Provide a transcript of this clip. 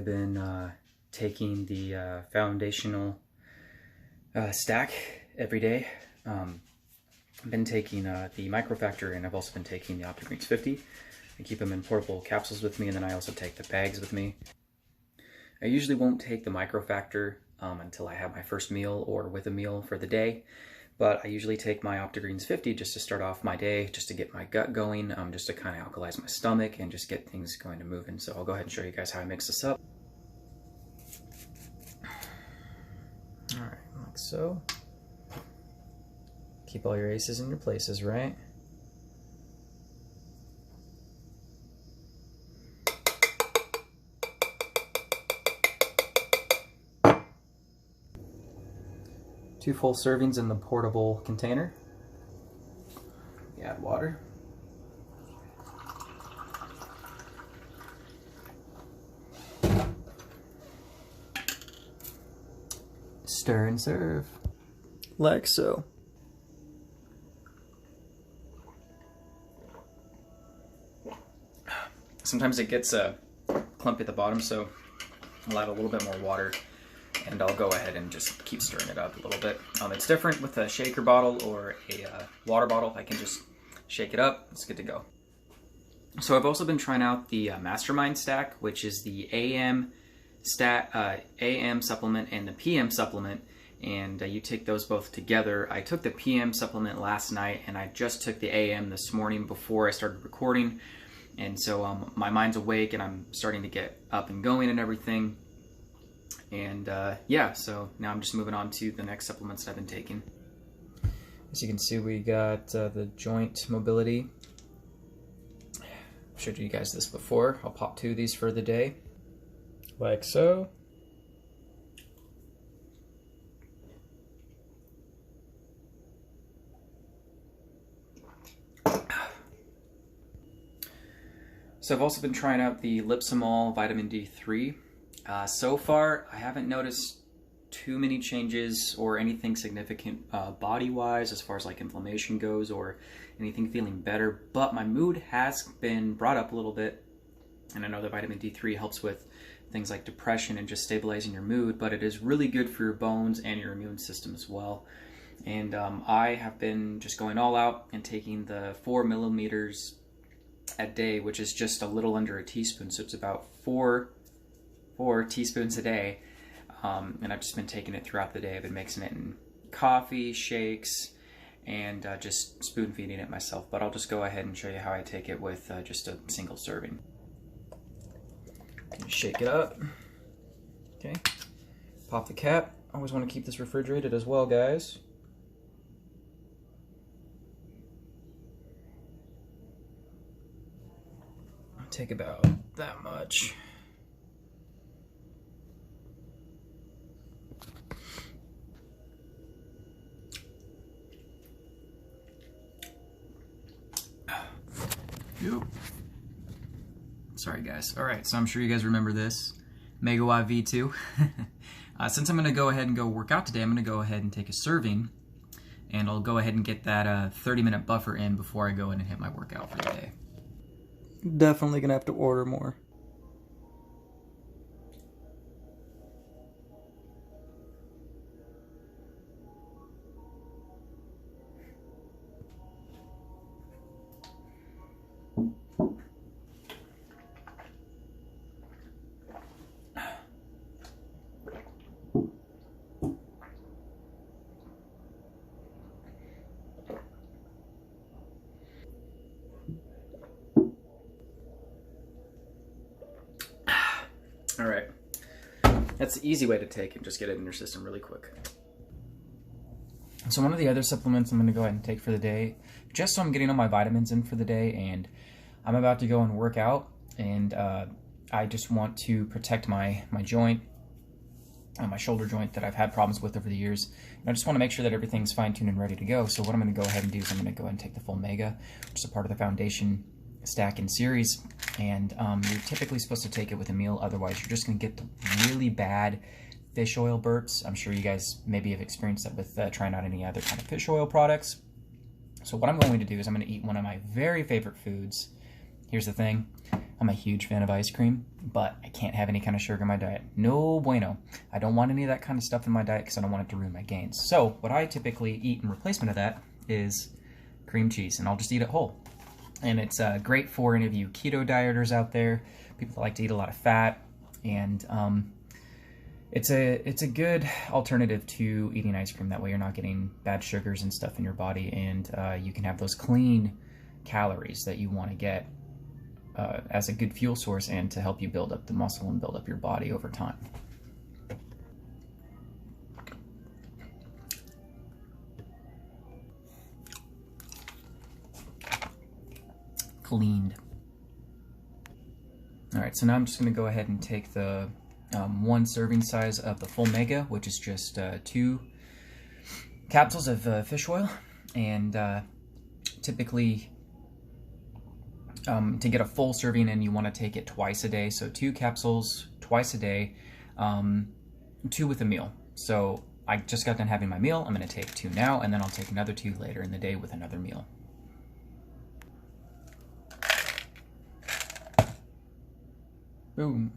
I've been taking the foundational stack every day. I've been taking the microfactor, and I've also been taking the opti-greens 50. I keep them in portable capsules with me, and then I also take the bags with me. I usually won't take the microfactor until I have my first meal or with a meal for the day, but I usually take my opti-greens 50 just to start off my day, just to get my gut going, just to kind of alkalize my stomach and just get things going to moving. So I'll go ahead and show you guys how I mix this up. All right, like so. Keep all your aces in your places, right? Two full servings in the portable container. You add water. Stir and serve. Like so. Sometimes it gets clumpy at the bottom, so I'll add a little bit more water, and I'll go ahead and just keep stirring it up a little bit. It's different with a shaker bottle or a water bottle. I can just shake it up. It's good to go. So I've also been trying out the Mastermind Stack, which is the AM supplement and the PM supplement, and you take those both together. I took the PM supplement last night, and I just took the AM this morning before I started recording. And so my mind's awake and I'm starting to get up and going and everything. And yeah, so now I'm just moving on to the next supplements that I've been taking. As you can see, we got the joint mobility. I've showed you guys this before. I'll pop 2 of these for the day, like so. So I've also been trying out the Liposomal Vitamin D3. So far, I haven't noticed too many changes or anything significant body-wise as far as like inflammation goes or anything feeling better, but my mood has been brought up a little bit. And I know that vitamin D3 helps with things like depression and just stabilizing your mood, but it is really good for your bones and your immune system as well. And I have been just going all out and taking the 4 millimeters a day, which is just a little under a teaspoon, so it's about four teaspoons a day, and I've just been taking it throughout the day. I've been mixing it in coffee, shakes, and just spoon feeding it myself, but I'll just go ahead and show you how I take it with just a single serving. Shake it up. Okay, pop the cap. Always want to keep this refrigerated as well, guys. Take about that much. Yep. Sorry guys. Alright, so I'm sure you guys remember this. Megawatt V2. Since I'm going to go ahead and go work out today, I'm going to go ahead and take a serving, and I'll go ahead and get that 30-minute buffer in before I go in and hit my workout for the day. Definitely gonna have to order more. All right, that's the easy way to take and just get it in your system really quick. So one of the other supplements I'm going to go ahead and take for the day, just so I'm getting all my vitamins in for the day, and I'm about to go and work out, and I just want to protect my joint, my shoulder joint that I've had problems with over the years. And I just want to make sure that everything's fine-tuned and ready to go. So what I'm going to go ahead and do is I'm going to go ahead and take the full Mega, which is a part of the Foundation Stack in series, and you're typically supposed to take it with a meal, otherwise you're just going to get the really bad fish oil burps. I'm sure you guys maybe have experienced that with trying out any other kind of fish oil products. So what I'm going to do is I'm going to eat one of my very favorite foods. Here's the thing, I'm a huge fan of ice cream, but I can't have any kind of sugar in my diet. No bueno. I don't want any of that kind of stuff in my diet because I don't want it to ruin my gains. So what I typically eat in replacement of that is cream cheese, and I'll just eat it whole. And it's great for any of you keto dieters out there, people that like to eat a lot of fat, and it's a good alternative to eating ice cream. That way you're not getting bad sugars and stuff in your body, and you can have those clean calories that you want to get as a good fuel source and to help you build up the muscle and build up your body over time. Cleaned. All right, so now I'm just going to go ahead and take the 1 serving size of the full mega, which is just 2 capsules of fish oil, and typically to get a full serving in, you want to take it twice a day. So 2 capsules twice a day, 2 with a meal. So I just got done having my meal. I'm going to take 2 now, and then I'll take another 2 later in the day with another meal. Boom.